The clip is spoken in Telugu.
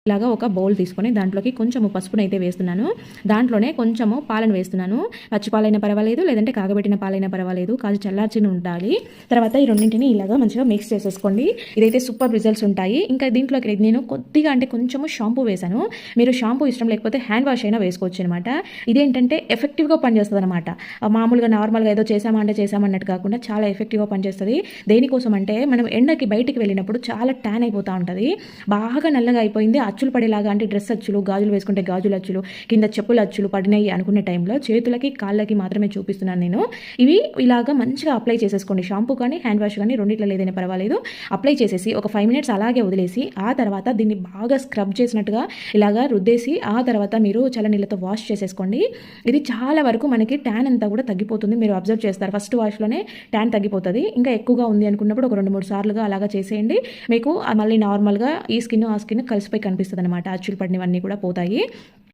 ఇలాగా ఒక బౌల్ తీసుకొని దాంట్లోకి కొంచెము పసుపునైతే వేస్తున్నాను. దాంట్లోనే కొంచెము పాలను వేస్తున్నాను. పచ్చి పాలైనా పర్వాలేదు, లేదంటే కాగబెట్టిన పాలైనా పర్వాలేదు, కాదు చల్లార్చిన ఉండాలి. తర్వాత ఈ రెండింటిని ఇలాగా మంచిగా మిక్స్ చేసేసుకోండి. ఇదైతే సూపర్ రిజల్ట్స్ ఉంటాయి. ఇంకా దీంట్లోకి నేను కొద్దిగా అంటే కొంచెము షాంపూ వేశాను. మీరు షాంపూ ఇష్టం లేకపోతే హ్యాండ్ వాష్ అయినా వేసుకోవచ్చు అనమాట. ఇదేంటంటే ఎఫెక్టివ్గా పనిచేస్తుంది అనమాట. మామూలుగా నార్మల్గా ఏదో చేసామన్నట్టు కాకుండా చాలా ఎఫెక్టివ్గా పనిచేస్తుంది. దేనికోసం అంటే మనం ఎండకి బయటికి వెళ్ళినప్పుడు చాలా ట్యాన్ అయిపోతూ ఉంటుంది. బాగా నల్లగా అయిపోయింది, అచ్చులు పడేలాగా, అంటే డ్రెస్ అచ్చులు, గాజులు వేసుకుంటే గాజులు అచ్చులు, కింద చెప్పుల అచ్చులు పడినాయి అనుకునే టైంలో చేతులకి కాళ్ళకి మాత్రమే చూపిస్తున్నాను నేను. ఇవి ఇలాగా మంచిగా అప్లై చేసేసుకోండి. షాంపూ కానీ హ్యాండ్ వాష్ కానీ రెండిట్లో ఏదైనా పర్వాలేదు. అప్లై చేసేసి ఒక 5 మినిట్స్ అలాగే వదిలేసి ఆ తర్వాత దీన్ని బాగా స్క్రబ్ చేసినట్టుగా ఇలాగా రుద్దేసి ఆ తర్వాత మీరు చల్లనీళ్ళతో వాష్ చేసేసుకోండి. ఇది చాలా వరకు మనకి ట్యాన్ అంతా కూడా తగ్గిపోతుంది. మీరు అబ్జర్వ్ చేస్తారు, ఫస్ట్ వాష్లోనే ట్యాన్ తగ్గిపోతుంది. ఇంకా ఎక్కువగా ఉంది అనుకున్నప్పుడు ఒక 2-3 సార్లుగా అలాగా చేసేయండి. మీకు మళ్ళీ నార్మల్గా ఈ స్కిన్ ఆ స్కిన్ కలిసిపోయి కనిపిస్తుంది అనమాట. అచ్చులు పడినవన్నీ కూడా పోతాయి.